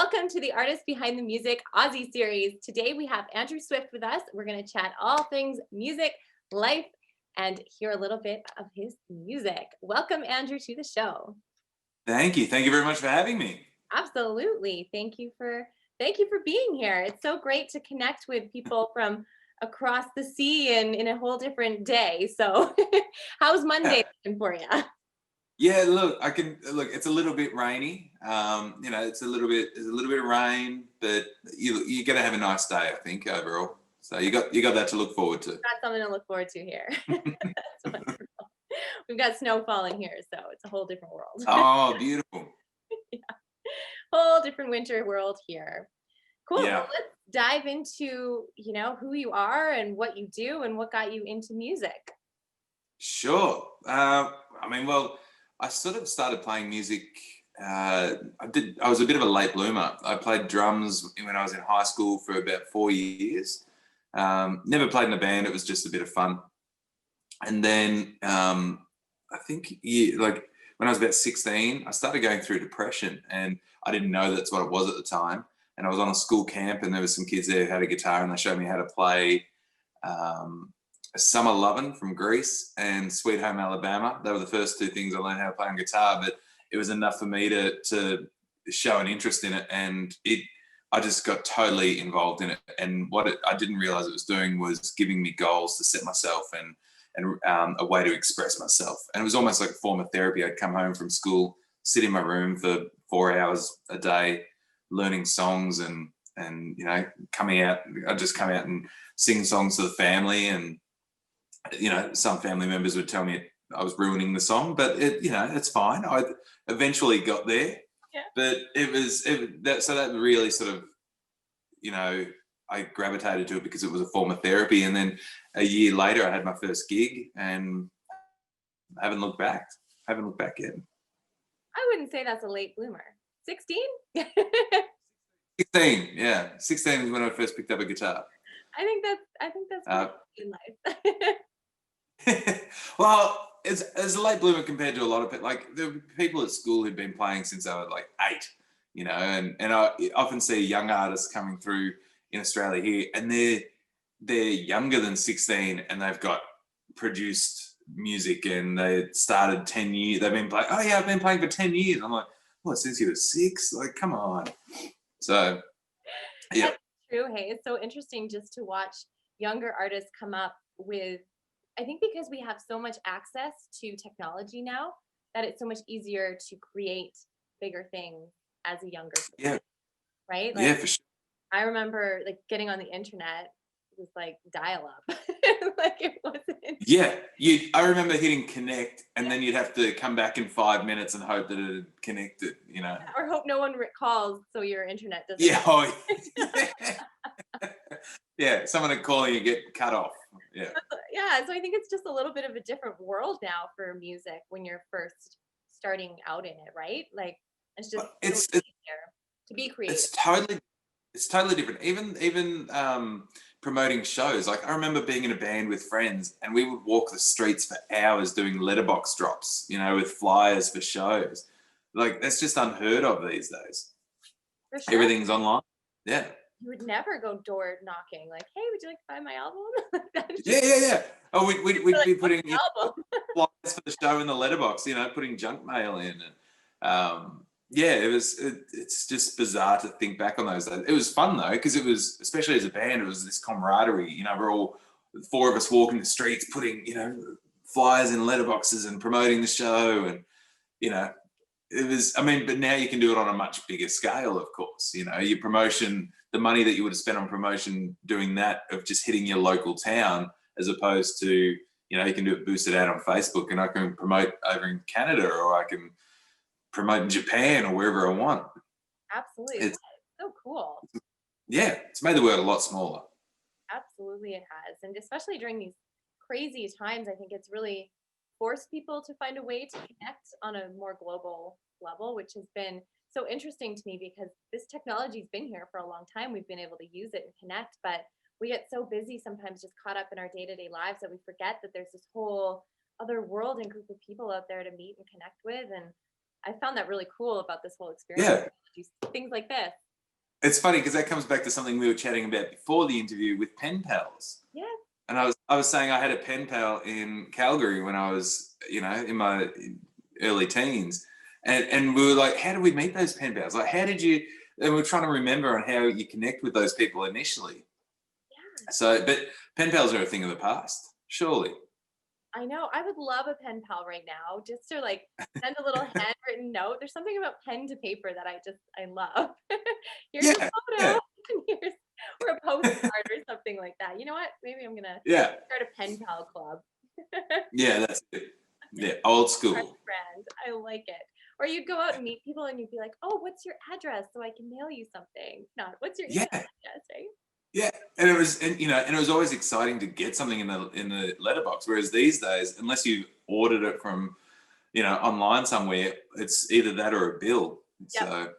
Welcome to the Artist Behind the Music Aussie series. Today we have Andrew Swift with us. We're going to chat all things music, life, and hear a little bit of his music. Welcome, Andrew, to the show. Thank you. Thank you very much for having me. Absolutely. Thank you for being here. It's so great to connect with people from across the sea and in a whole different day. So how's Monday been for you? Yeah, look, it's a little bit rainy. It's a little bit of rain, but you're gonna have a nice day, I think, overall. So you got that to look forward to. Got something to look forward to here. That's wonderful. We've got snow falling here, so it's a whole different world. Oh, beautiful. Yeah. Whole different winter world here. Cool. Yeah. Well, let's dive into, who you are and what you do and what got you into music. Sure. I sort of started playing music. I was a bit of a late bloomer. I played drums when I was in high school for about 4 years. Never played in a band. It was just a bit of fun. And then I think when I was about 16, I started going through depression, and I didn't know that's what it was at the time. And I was on a school camp, and there were some kids there who had a guitar, and they showed me how to play Summer Lovin' from Greece and Sweet Home Alabama. They were the first two things I learned how to play on guitar, but it was enough for me to show an interest in it, and I just got totally involved in it. And I didn't realize it was doing was giving me goals to set myself and a way to express myself. And it was almost like a form of therapy. I'd come home from school, sit in my room for 4 hours a day, learning songs and coming out. I'd just come out and sing songs to the family, and some family members would tell me I was ruining the song, but it's fine. I eventually got there. Yeah. But that really sort of, I gravitated to it because it was a form of therapy. And then a year later, I had my first gig, and I haven't looked back. Yet. I wouldn't say that's a late bloomer. 16? 16, yeah. 16 is when I first picked up a guitar. I think that's in life. Well, it's a late bloomer compared to a lot of people. Like, there were people at school who'd been playing since they were like 8, and I often see young artists coming through in Australia here, and they're younger than 16, and they've got produced music, and they started 10 years. They've been playing. Oh yeah, I've been playing for 10 years. I'm like, what? Since you were 6? Like, come on. So, yeah. That's true. Hey, it's so interesting just to watch younger artists come up with. I think because we have so much access to technology now, that it's so much easier to create bigger things as a younger person. Yeah. Right? Yeah, for sure. I remember getting on the internet. It was like dial-up. Like, it wasn't. Yeah, I remember hitting connect, and then you'd have to come back in 5 minutes and hope that it had connected, Or hope no one calls so your internet doesn't. Yeah, yeah, someone would call you and get cut off. Yeah. Yeah, so I think it's just a little bit of a different world now for music when you're first starting out in it, right? Like, it's just easier to be creative. It's totally different. Even promoting shows. Like, I remember being in a band with friends, and we would walk the streets for hours doing letterbox drops, with flyers for shows. Like, that's just unheard of these days. For sure. Everything's online. Yeah. You would never go door knocking, like, hey, would you like to buy my album? Yeah. Oh, we'd be putting flyers for the show in the letterbox, putting junk mail in. And, it's just bizarre to think back on those days. It was fun though, because it was, especially as a band, it was this camaraderie. We're all 4 of us walking the streets, putting flyers in letterboxes and promoting the show, and it was. But now you can do it on a much bigger scale. Of course, your promotion, the money that you would have spent on promotion doing that, of just hitting your local town, as opposed to you can do it boosted out on Facebook, and I can promote over in Canada, or I can promote in Japan, or wherever I want. Absolutely. It's so cool. Yeah, it's made the world a lot smaller. Absolutely, it has. And especially during these crazy times, I think it's really forced people to find a way to connect on a more global level, which has been so interesting to me, because this technology's been here for a long time. We've been able to use it and connect, but we get so busy sometimes, just caught up in our day-to-day lives, that we forget that there's this whole other world and group of people out there to meet and connect with. And I found that really cool about this whole experience. Yeah. Things like this. It's funny because that comes back to something we were chatting about before the interview with pen pals. Yeah. And I was saying I had a pen pal in Calgary when I was, you know, in my early teens. And we were like, how did we meet those pen pals? Like, how did you, and we're trying to remember on how you connect with those people initially. Yeah. So, but pen pals are a thing of the past, surely. I know. I would love a pen pal right now, just to like send a little handwritten note. There's something about pen to paper that I love. Here's a Yeah, photo. Here's or a postcard or something like that. You know what? Maybe I'm gonna yeah, start a pen pal club. yeah, that's it. Yeah, old Our school. friend. I like it. Or you'd go out and meet people and you'd be like, oh, what's your address so I can mail you something? Not what's your email Yeah, address, right? yeah, and it was, and you know, and it was always exciting to get something in the letterbox. Whereas these days, unless you ordered it from, you know, online somewhere, it's either that or a bill. Yep, So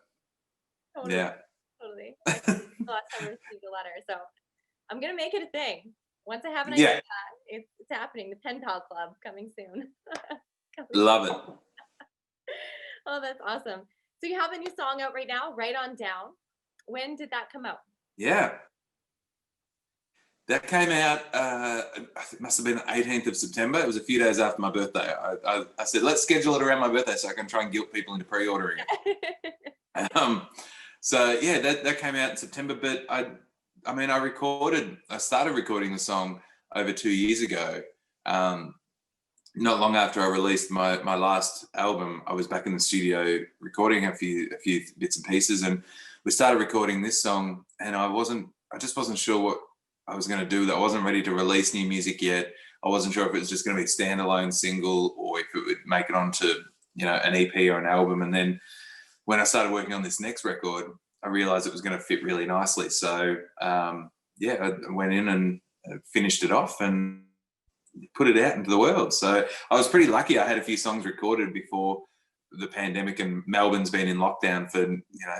totally, yeah, totally. I can't remember the last time I received a letter, so I'm gonna make it a thing. Once I have an idea, yeah, it's happening. The pen pal club coming soon. Coming. love it. Oh, that's awesome. So you have a new song out right now, Right On Down. When did that come out? Yeah, that came out. It must have been the 18th of September. It was a few days after my birthday. I said, let's schedule it around my birthday so I can try and guilt people into pre-ordering it. So yeah, that came out in September. But I mean, I started recording the song over 2 years ago. Not long after I released my last album, I was back in the studio recording a few bits and pieces, and we started recording this song. And I just wasn't sure what I was going to do. That I wasn't ready to release new music yet. I wasn't sure if it was just going to be a standalone single or if it would make it onto, you know, an EP or an album. And then when I started working on this next record, I realized it was going to fit really nicely. So yeah, I went in and finished it off and put it out into the world. So I was pretty lucky. I had a few songs recorded before the pandemic, and Melbourne's been in lockdown for, you know,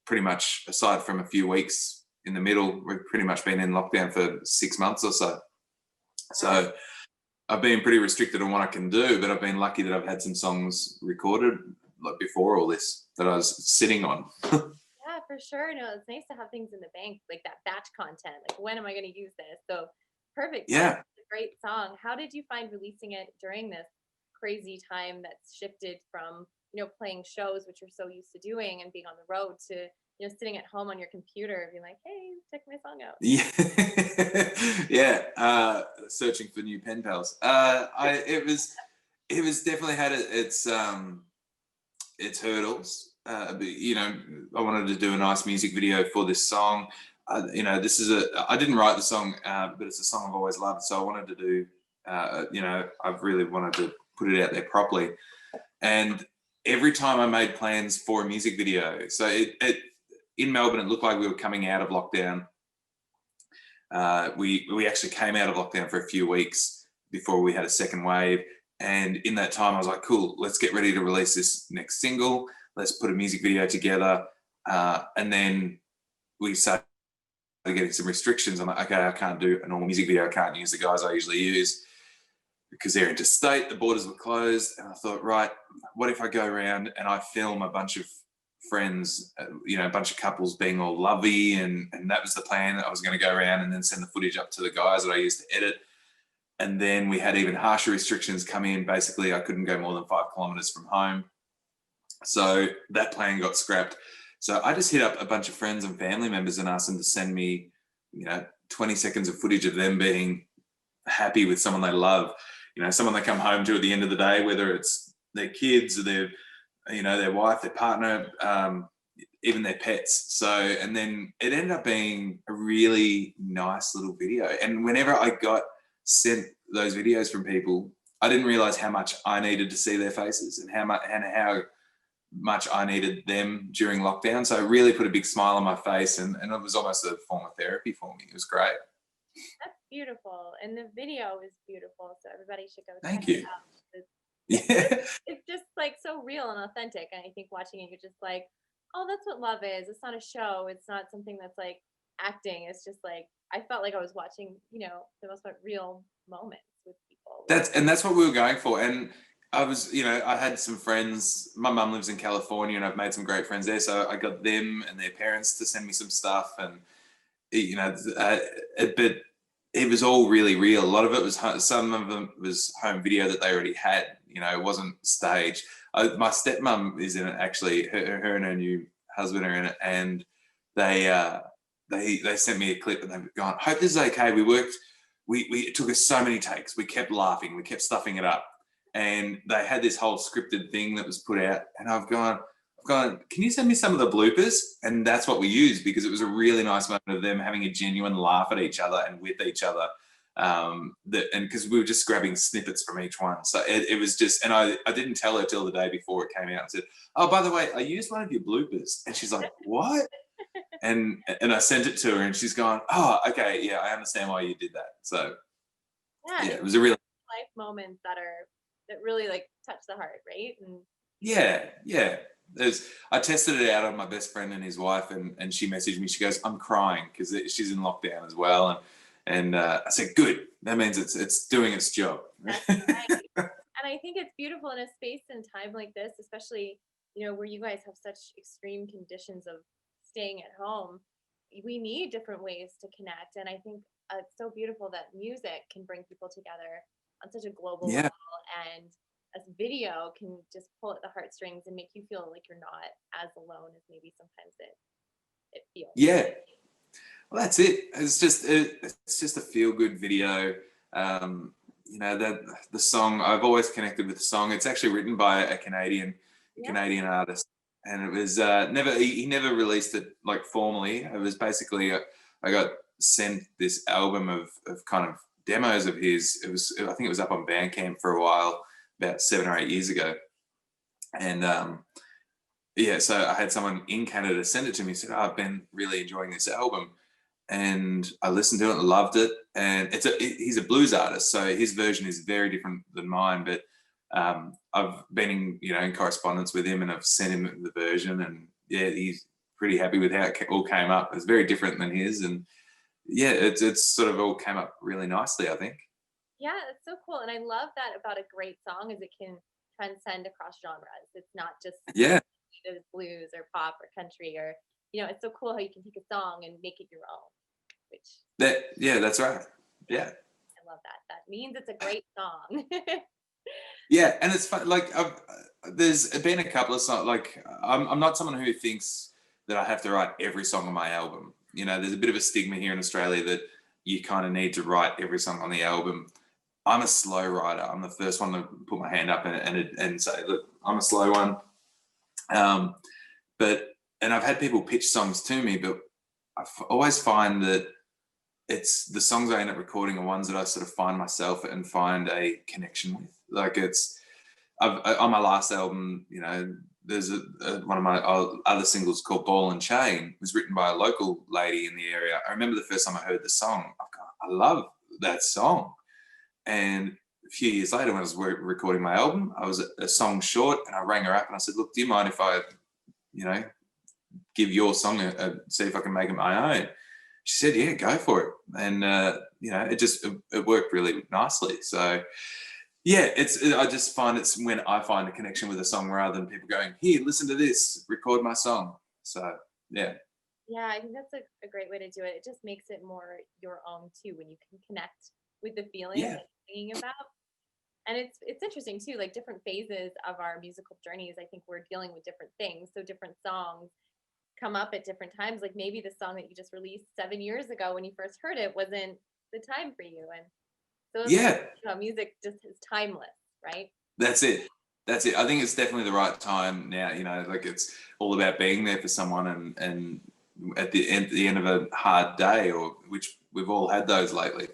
pretty much, aside from a few weeks in the middle, we've pretty much been in lockdown for 6 months or so. So I've been pretty restricted on what I can do, but I've been lucky that I've had some songs recorded like before all this that I was sitting on. Yeah, for sure. No, it's nice to have things in the bank, like that batch content. Like, when am I going to use this? So perfect. Yeah. It's a great song. How did you find releasing it during this crazy time that's shifted from, you know, playing shows, which you're so used to doing, and being on the road, to, you know, sitting at home on your computer being like, hey, check my song out. Yeah, yeah. Searching for new pen pals. It was definitely had its hurdles. But, you know, I wanted to do a nice music video for this song. You know, I didn't write the song, but it's a song I've always loved. So I wanted to do, you know, I've really wanted to put it out there properly. And every time I made plans for a music video, so in Melbourne, it looked like we were coming out of lockdown. We actually came out of lockdown for a few weeks before we had a second wave. And in that time, I was like, cool, let's get ready to release this next single. Let's put a music video together. And then we started getting some restrictions. I'm like, okay, I can't do a normal music video. I can't use the guys I usually use because they're interstate. The borders were closed. And I thought, right, what if I go around and I film a bunch of friends, you know, a bunch of couples being all lovey, and that was the plan. I was going to go around and then send the footage up to the guys that I used to edit. And then we had even harsher restrictions come in. Basically, I couldn't go more than 5 kilometers from home. So that plan got scrapped. So I just hit up a bunch of friends and family members and asked them to send me, you know, 20 seconds of footage of them being happy with someone they love, you know, someone they come home to at the end of the day, whether it's their kids or their, you know, their wife, their partner, even their pets. So, and then it ended up being a really nice little video. And whenever I got sent those videos from people, I didn't realize how much I needed to see their faces and how much I needed them during lockdown. So it really put a big smile on my face, and it was almost a form of therapy for me. It was great. That's beautiful. And the video is beautiful. So everybody should go Thank check you. it out. Yeah. It's just like so real and authentic. And I think watching it, you're just like, oh, that's what love is. It's not a show. It's not something that's like acting. It's just like, I felt like I was watching, you know, the most real moments with people. That's what we were going for. And I was, I had some friends. My mum lives in California, and I've made some great friends there. So I got them and their parents to send me some stuff, and but it was all really real. A lot of it was some of them was home video that they already had. It wasn't staged. My stepmom is in it actually. Her and her new husband are in it, and they sent me a clip, and they've gone, "Hope this is okay. We worked. It took us so many takes. We kept laughing. We kept stuffing it up." And they had this whole scripted thing that was put out, and I've gone, can you send me some of the bloopers? And that's what we used, because it was a really nice moment of them having a genuine laugh at each other and with each other. And because we were just grabbing snippets from each one. So it was just, and I didn't tell her till the day before it came out and said, "Oh, by the way, I used one of your bloopers." And she's like, "What?" And I sent it to her, and she's gone, "Oh, okay, yeah, I understand why you did that." So yeah, it was a really life moments that really like touch the heart, right? And yeah. I tested it out on my best friend and his wife, and she messaged me. She goes, "I'm crying," because she's in lockdown as well. And I said, "Good. That means it's doing its job." That's right. And I think it's beautiful in a space and time like this, especially, where you guys have such extreme conditions of staying at home. We need different ways to connect. And I think it's so beautiful that music can bring people together on such a global level, and as video can just pull at the heartstrings and make you feel like you're not as alone as maybe sometimes it feels. Yeah. Well, that's it. It's just a feel good video. That the song, I've always connected with the song. It's actually written by a Canadian artist, and it was he never released it like formally. It was basically I got sent this album of kind of demos of his. I think it was up on Bandcamp for a while, about 7 or 8 years ago. And so I had someone in Canada send it to me, said, "Oh, I've been really enjoying this album." And I listened to it and loved it. And he's a blues artist, so his version is very different than mine. But I've been in correspondence with him, and I've sent him the version, and yeah, he's pretty happy with how it all came up. It's very different than his, and yeah, it's sort of all came up really nicely, I think. Yeah, it's so cool. And I love that about a great song is it can transcend across genres. It's not just blues or pop or country or, it's so cool how you can take a song and make it your own, that's right. Yeah. I love that. That means it's a great song. Yeah. And it's fun. Like there's been a couple of songs, like I'm not someone who thinks that I have to write every song on my album. There's a bit of a stigma here in Australia that you kind of need to write every song on the album. I'm a slow writer. I'm the first one to put my hand up and say, "Look, I'm a slow one." And I've had people pitch songs to me, but I always find that it's the songs I end up recording are ones that I sort of find myself and find a connection with. Like on my last album, there's one of my other singles called "Ball and Chain." It was written by a local lady in the area. I remember the first time I heard the song, I love that song. And a few years later, when I was recording my album, I was a song short, and I rang her up and I said, "Look, do you mind if I, give your song see if I can make it my own?" She said, "Yeah, go for it." And it worked really nicely. So yeah, I just find it's when I find a connection with a song rather than people going, "Here, listen to this, record my song." So yeah. Yeah, I think that's a great way to do it. It just makes it more your own too, when you can connect with the feelings that you're singing about. And it's interesting too, like different phases of our musical journeys. I think we're dealing with different things. So different songs come up at different times. Like maybe the song that you just released 7 years ago when you first heard it wasn't the time for you. And so music just is timeless, right? That's it. I think it's definitely the right time now. Like it's all about being there for someone, and at the end of a hard day, or which we've all had those lately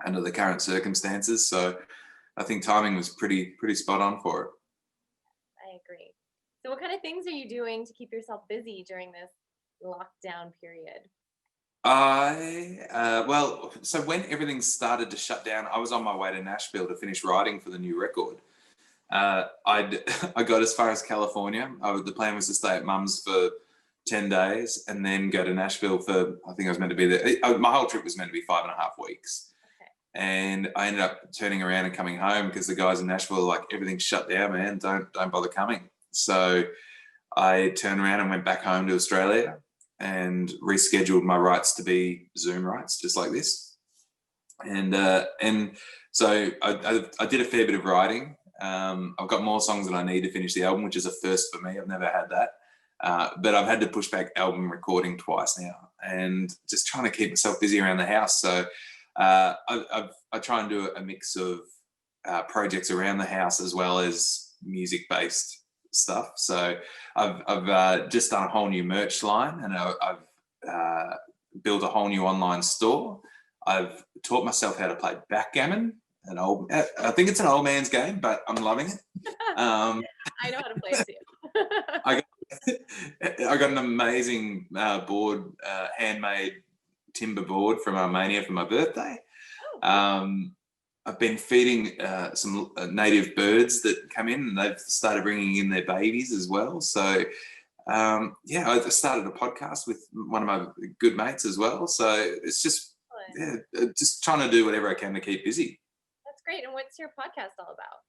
under the current circumstances. So I think timing was pretty spot on for it. I agree. So what kind of things are you doing to keep yourself busy during this lockdown period? So when everything started to shut down, I was on my way to Nashville to finish writing for the new record. I got as far as California. The plan was to stay at Mum's for 10 days and then go to Nashville for, I think I was meant to be there. My whole trip was meant to be 5.5 weeks. And I ended up turning around and coming home because the guys in Nashville were like, everything's shut down, man. Don't bother coming. So I turned around and went back home to Australia and rescheduled my rights to be Zoom rights, just like this. And so I did a fair bit of writing. I've got more songs than I need to finish the album, which is a first for me. I've never had that. But I've had to push back album recording twice now, and just trying to keep myself busy around the house. So I try and do a mix of projects around the house as well as music-based stuff. So I've just done a whole new merch line, and I've built a whole new online store. I've taught myself how to play backgammon. I think it's an old man's game, but I'm loving it. I know how to play it too. I got an amazing board, handmade timber board from Armenia for my birthday. I've been feeding some native birds that come in, and they've started bringing in their babies as well. So I started a podcast with one of my good mates as well. So it's just trying to do whatever I can to keep busy. That's great. And what's your podcast all about?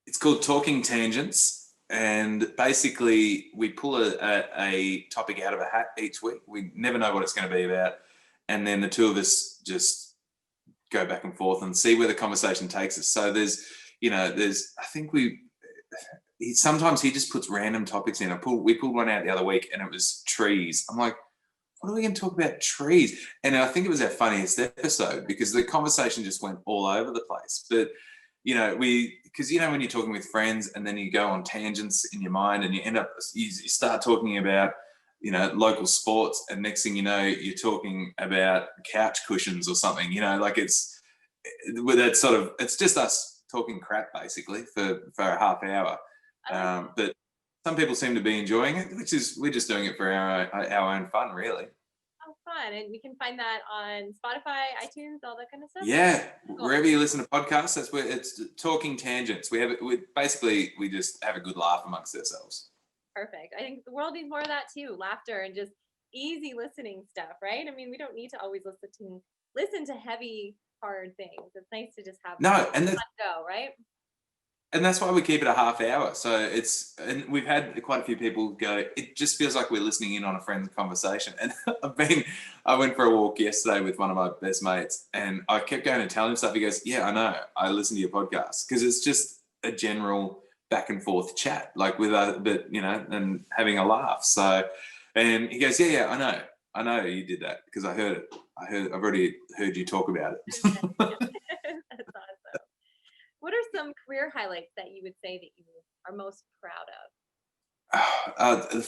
It's called Talking Tangents, and basically we pull a topic out of a hat each week. We never know what it's going to be about, and then the two of us just go back and forth and see where the conversation takes us. So sometimes he just puts random topics in. We pulled one out the other week, and it was trees. I'm like, what are we going to talk about? Trees. And I think it was our funniest episode because the conversation just went all over the place. But because when you're talking with friends and then you go on tangents in your mind and you start talking about local sports, and next thing you know, you're talking about couch cushions or something, it's just us talking crap basically for a half hour. But some people seem to be enjoying it, we're just doing it for our own fun, really. Oh, fun. And we can find that on Spotify, iTunes, all that kind of stuff? Yeah, cool. Wherever you listen to podcasts, that's where it's Talking Tangents. We just have a good laugh amongst ourselves. Perfect. I think the world needs more of that too. Laughter and just easy listening stuff, right? I mean, we don't need to always listen to heavy, hard things. It's nice to just have and go, right? And that's why we keep it a half hour. So and we've had quite a few people go, it just feels like we're listening in on a friend's conversation. And I went for a walk yesterday with one of my best mates, and I kept going to tell him stuff. He goes, yeah, I know. I listen to your podcast, because it's just a general back and forth chat, like and having a laugh. So, and he goes, yeah, I know you did that because I heard it. I've already heard you talk about it. That's awesome. What are some career highlights that you would say that you are most proud of?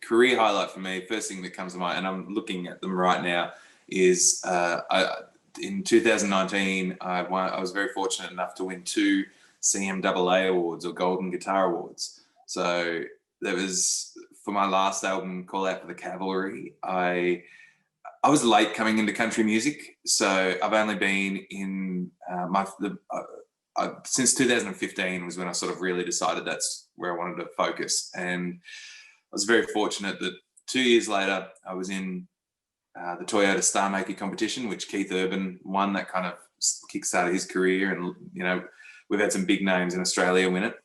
Career highlight for me, first thing that comes to mind, and I'm looking at them right now, is in 2019, I was very fortunate enough to win 2 CMAA awards, or Golden Guitar Awards. So that was for my last album, Call Out For The Cavalry. I was late coming into country music, so I've only been in since 2015 was when I sort of really decided that's where I wanted to focus. And I was very fortunate that 2 years later, I was in the Toyota Starmaker competition, which Keith Urban won. That kind of kickstarted his career, and we've had some big names in Australia win it.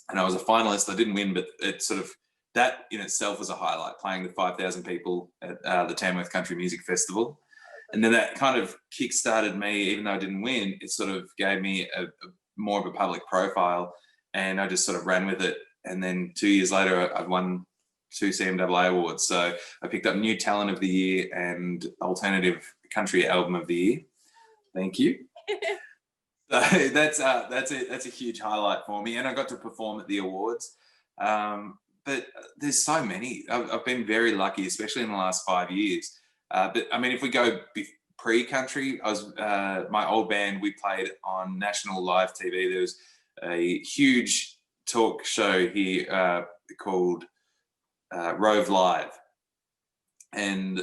And I was a finalist. I didn't win, but it sort of, that in itself was a highlight, playing to 5,000 people at the Tamworth Country Music Festival. And then that kind of kick-started me, even though I didn't win, it sort of gave me a more of a public profile, and I just sort of ran with it. And then 2 years later, I've won 2 CMAA awards. So I picked up New Talent of the Year and Alternative Country Album of the Year. Thank you. So that's a huge highlight for me, and I got to perform at the awards. But there's so many. I've been very lucky, especially in the last 5 years. But I mean, if we go pre-country, I was my old band. We played on national live TV. There was a huge talk show here called Rove Live, and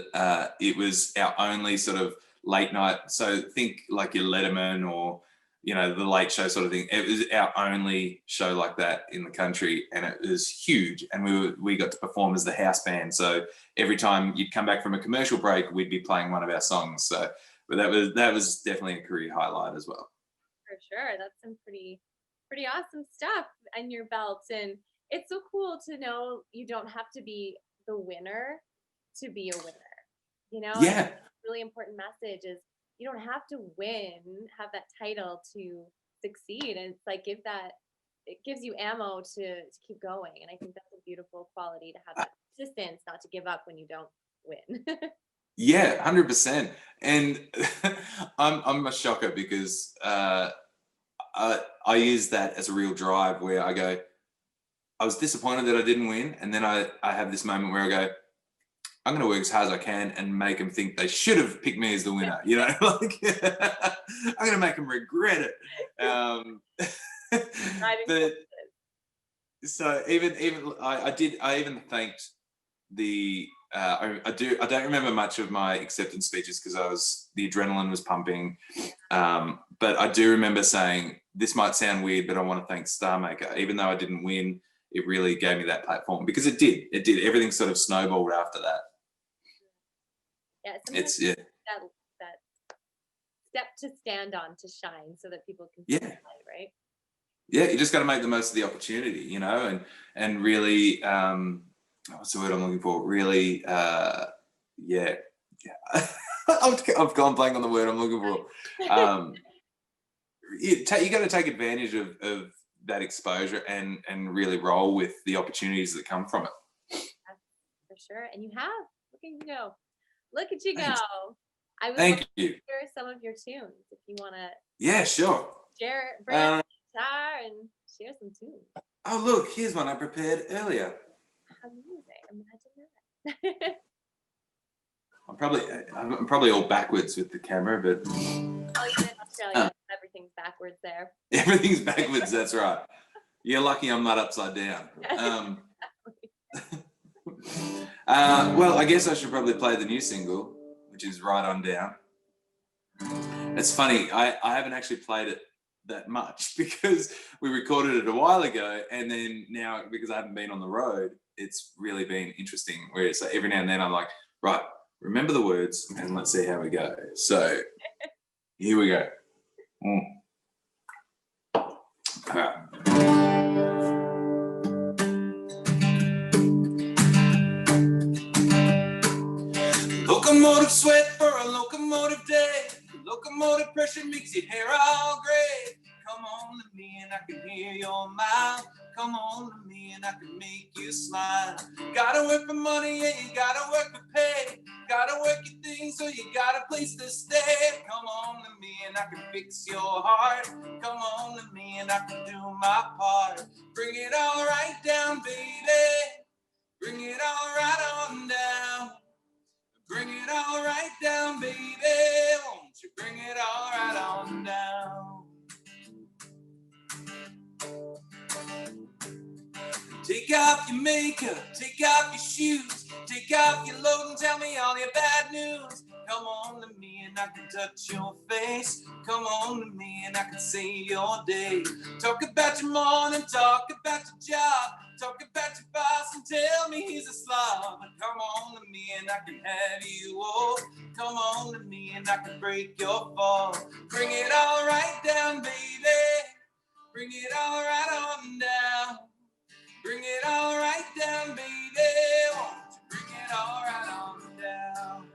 it was our only sort of late night. So think like your Letterman or the Late Show sort of thing. It was our only show like that in the country, and it was huge. And we got to perform as the house band. So every time you'd come back from a commercial break, we'd be playing one of our songs. So But that was definitely a career highlight as well. For sure. That's some pretty awesome stuff on your belt. And it's so cool to know you don't have to be the winner to be a winner. You know, and I Yeah. think that's a really important message is you don't have to win, have that title to succeed. And it's like it gives you ammo to keep going. And I think that's a beautiful quality to have that persistence, not to give up when you don't win. Yeah, 100%. And I'm a shocker because I use that as a real drive where I go, I was disappointed that I didn't win. And then I have this moment where I go, I'm going to work as hard as I can and make them think they should have picked me as the winner. You know, like I'm going to make them regret it. But so I even thanked the I don't remember much of my acceptance speeches because the adrenaline was pumping, but I do remember saying, this might sound weird, but I want to thank Starmaker. Even though I didn't win, it really gave me that platform, because it did everything sort of snowballed after that. Yeah, it's that step to stand on to shine so that people can see it, right? Yeah, you just got to make the most of the opportunity, you know, and really, what's the word I'm looking for? Really, yeah. I've gone blank on the word I'm looking for. You got to take advantage of that exposure and really roll with the opportunities that come from it. Yeah, for sure. And you have. Look at you go. Look at you Thanks. go. I would Thank love you. to hear some of your tunes if you want to. Yeah, sure. Bring up the guitar and share some tunes. Oh, look, here's one I prepared earlier. Amazing. Imagine that. I'm probably all backwards with the camera, but Oh, you're in Australia. Everything's backwards there. Everything's backwards. That's right. You're lucky I'm not upside down. Well, I guess I should probably play the new single, which is Right On Down. It's funny, I haven't actually played it that much because we recorded it a while ago, and then now, because I haven't been on the road, it's really been interesting, where it's like every now and then I'm like, right, remember the words and let's see how we go. So here we go. Locomotive sweat for a locomotive day. Locomotive pressure makes your hair all gray. Come on to me and I can hear your mind. Come on to me and I can make you smile. Gotta work for money, yeah, you gotta work for pay. Gotta work your things, so you got a place to stay. Come on to me and I can fix your heart. Come on to me and I can do my part. Bring it all right down, baby. Bring it all right on down. Bring it all right down, baby. Won't you bring it all right on down? Take off your makeup, take off your shoes, take off your load and tell me all your bad news. Come on to me and I can touch your face. Come on to me and I can save your day. Talk about your morning, talk about your job. Talk about your boss and tell me he's a slob. But come on to me and I can have you all. Come on to me and I can break your fall. Bring it all right down, baby. Bring it all right on down. Bring it all right down, baby. Won't you bring it all right on down?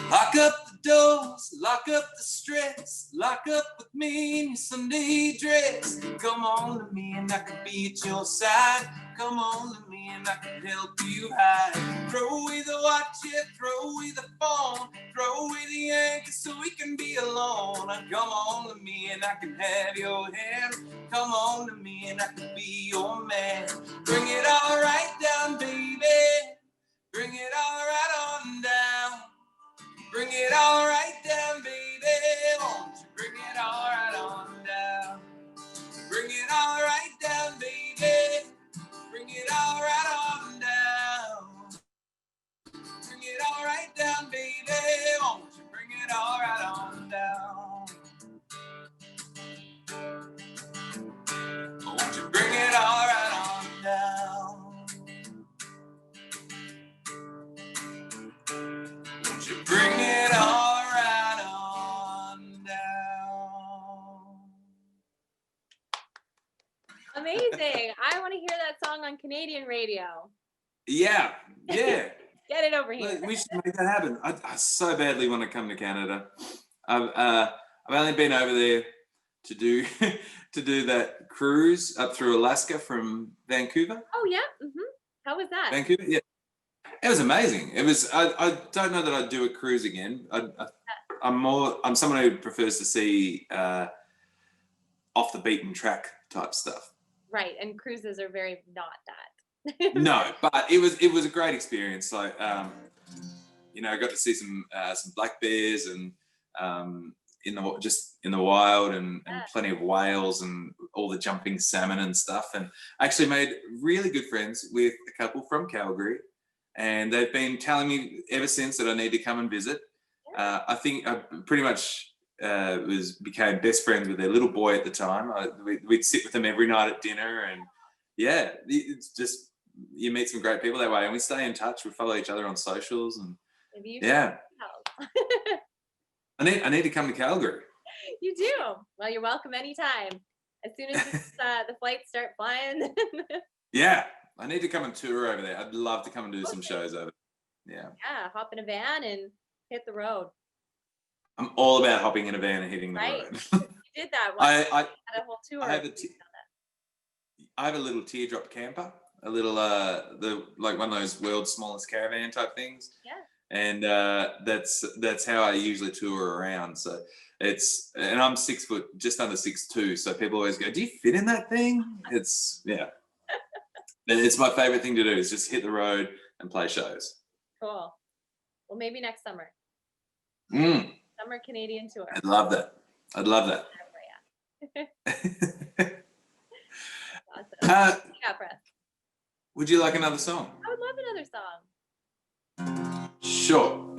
Lock up the doors, lock up the stress, lock up with me in your Sunday dress. Come on to me and I can be at your side. Come on to me and I can help you hide. Throw away the watch, yeah, throw away the phone. Throw away the anchors so we can be alone. Come on to me and I can have your hand. Come on to me and I can be your man. Bring it all right down, baby. Bring it all right on down. Bring it all right down, baby. Won't you bring it all right on down? Bring it all right down, baby. Bring it all right on down. Bring it all right down, baby. Won't you bring it Amazing. I want to hear that song on Canadian radio. Yeah. Get it over here. Look, we should make that happen. I so badly want to come to Canada. I've only been over there to do to do that cruise up through Alaska from Vancouver. Oh yeah. How was that? Vancouver, yeah. It was amazing. It was. I don't know that I'd do a cruise again. I'm someone who prefers to see off the beaten track type stuff. Right, and cruises are very not that. No, but it was a great experience. Like, you know, I got to see some black bears and in the wild and plenty of whales and all the jumping salmon and stuff. And I actually made really good friends with a couple from Calgary, and they've been telling me ever since that I need to come and visit. I think I pretty much became best friends with their little boy at the time. We'd sit with them every night at dinner, and yeah, it's just, you meet some great people that way, and we stay in touch. We follow each other on socials, and yeah. I need to come to Calgary. You do. Well, you're welcome anytime. As soon as the flights start flying. Yeah, I need to come and tour over there. I'd love to come and do some shows over there. Yeah. Yeah, hop in a van and hit the road. I'm all about hopping in a van and hitting the road. You did that once. I had a whole tour. I have a little teardrop camper, a little like one of those world's smallest caravan type things. Yeah. And that's how I usually tour around. So and I'm 6 foot, just under 6'2". So people always go, "Do you fit in that thing?" It's it's my favorite thing to do, is just hit the road and play shows. Cool. Well, maybe next summer. Summer Canadian tour. I'd love that. Awesome. Yeah, Brett. Would you like another song? I would love another song. Sure.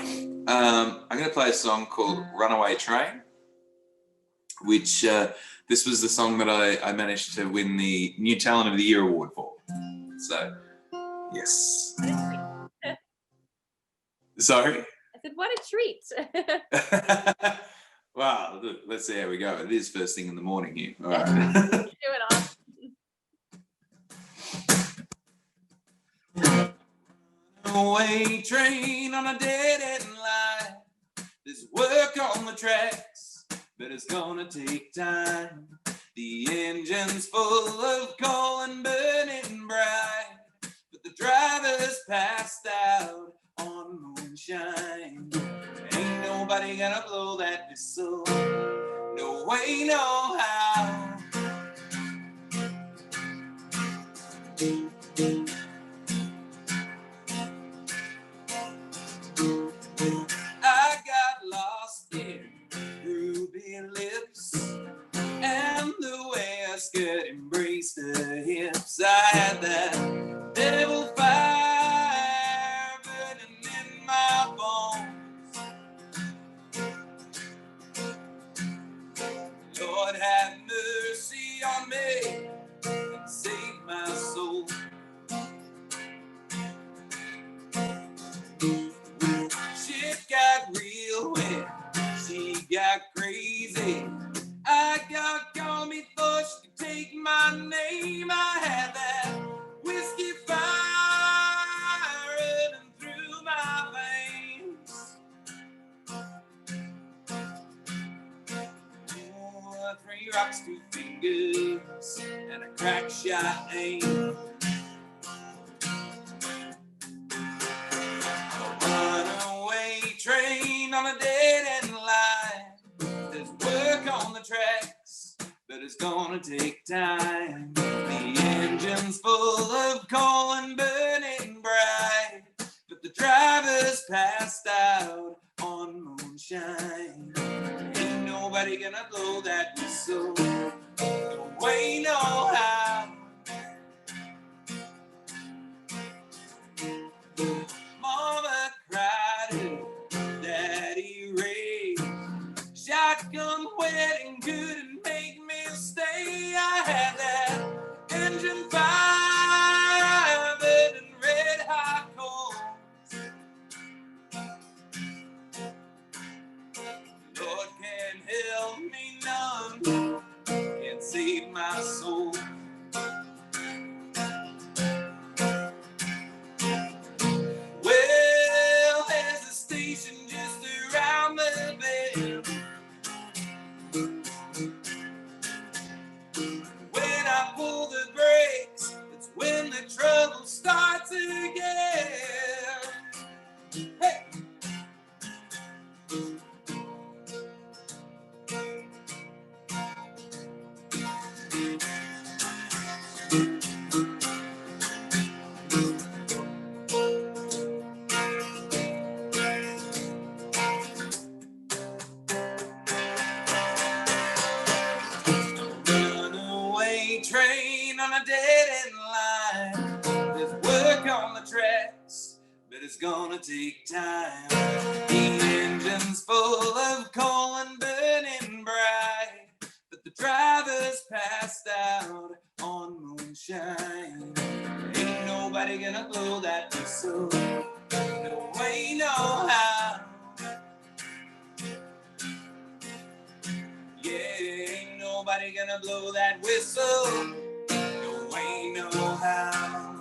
I'm going to play a song called Runaway Train, which this was the song that I managed to win the New Talent of the Year award for. So, yes. Sorry? I said, what a treat. Wow, let's see how we go. It is first thing in the morning here. All right. Do it on. Runaway train on a dead-end line. There's work on the tracks, but it's gonna take time. The engine's full of coal and burning bright, but the driver's passed out on moonshine. Ain't nobody gonna blow that whistle, no way, no how. I got lost in ruby lips and the way her skirt embraced her hips. I had that devil fire burning in my bones. Lord have mercy on me and save my soul. Shit got real when she got crazy. I got call me thought she could take my name. I had that whiskey fire running through my veins. 3 rocks, 2 fingers, and a crack shot aim. Train on a dead-end line. There's work on the tracks, but it's gonna take time. The engine's full of coal and burning bright, but the driver's passed out on moonshine. Ain't nobody gonna blow that whistle, no way, no how. Mama cried, Daddy raved, shotgun wedding couldn't make me stay. I had that engine fire burning red hot coals. Lord can't help me none, can't save my soul. the trouble starts again. Hey. Runaway train on a dead-end line. There's work on the tracks, but it's gonna take time. The engine's full of coal and burning bright, but the driver's passed out on moonshine. Ain't nobody gonna blow that whistle, no way, no how. Yeah, ain't nobody gonna blow that whistle, no way, no how.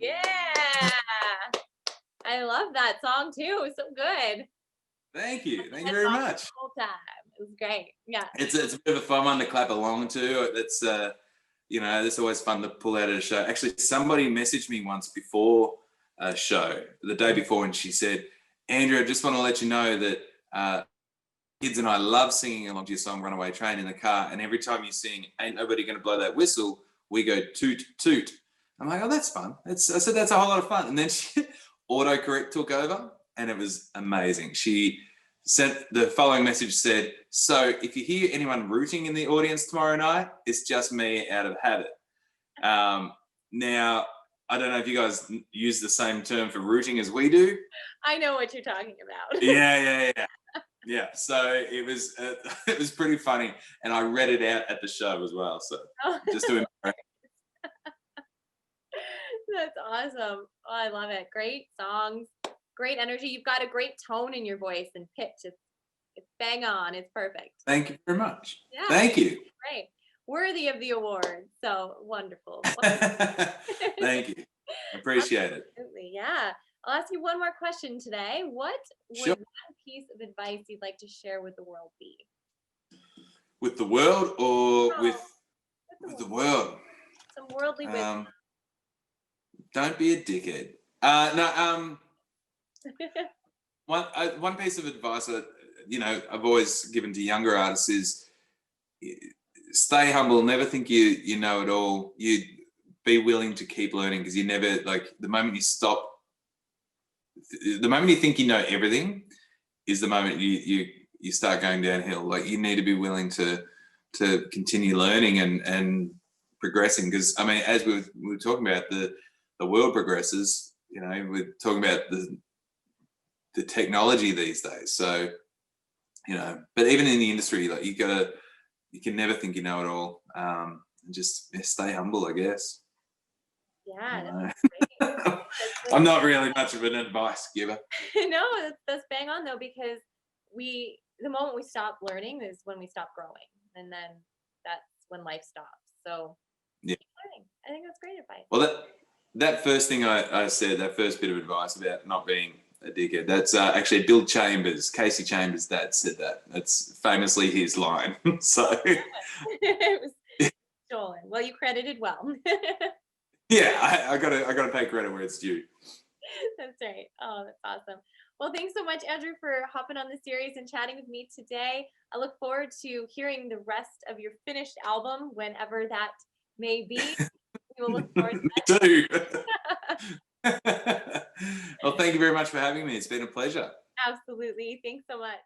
Yeah. I love that song too. So good. Thank you very much. The whole time. It was great. Yeah. It's a bit of a fun one to clap along to. It's it's always fun to pull out at a show. Actually, somebody messaged me once before a show, the day before, and she said, Andrew, I just want to let you know that kids and I love singing along to your song Runaway Train in the car, and every time you sing Ain't Nobody Gonna Blow That Whistle, we go toot toot. I'm like, oh, that's fun. I said that's a whole lot of fun. And then autocorrect took over, and it was amazing. She sent the following message, said, so if you hear anyone rooting in the audience tomorrow night, it's just me out of habit. Now, I don't know if you guys use the same term for rooting as we do. I know what you're talking about. Yeah. So it was pretty funny, and I read it out at the show as well. So just to impress. That's awesome. Oh, I love it. Great songs, great energy. You've got a great tone in your voice and pitch. It's bang on. It's perfect. Thank you very much. Yeah. Thank you. Great. Worthy of the award. So wonderful. Thank you. Appreciate it. Absolutely. Yeah. I'll ask you one more question today. What would one piece of advice you'd like to share with the world be? With the world or with the world? Some worldly wisdom. Don't be a dickhead. One piece of advice that I've always given to younger artists is stay humble. Never think you know it all. You be willing to keep learning, because you never, like, the moment you think you know everything is the moment you start going downhill. Like, you need to be willing to continue learning and progressing, because I mean, as we were talking about, the world progresses. We're talking about the technology these days. So, but even in the industry, like, you can never think you know it all. And just stay humble, I guess. Yeah. I'm not really much of an advice giver. No, that's bang on though, because the moment we stop learning is when we stop growing, and then that's when life stops. So yeah, keep learning. I think that's great advice. Well, that first thing I said, that first bit of advice about not being a dickhead, that's actually Bill Chambers, Casey Chambers' dad said that. That's famously his line. So it was stolen. Well, you credited well. Yeah, I gotta pay credit where it's due. That's right. Oh, that's awesome. Well, thanks so much, Andrew, for hopping on the series and chatting with me today. I look forward to hearing the rest of your finished album, whenever that may be. We will look forward to that. Me too. Well, thank you very much for having me. It's been a pleasure. Absolutely. Thanks so much.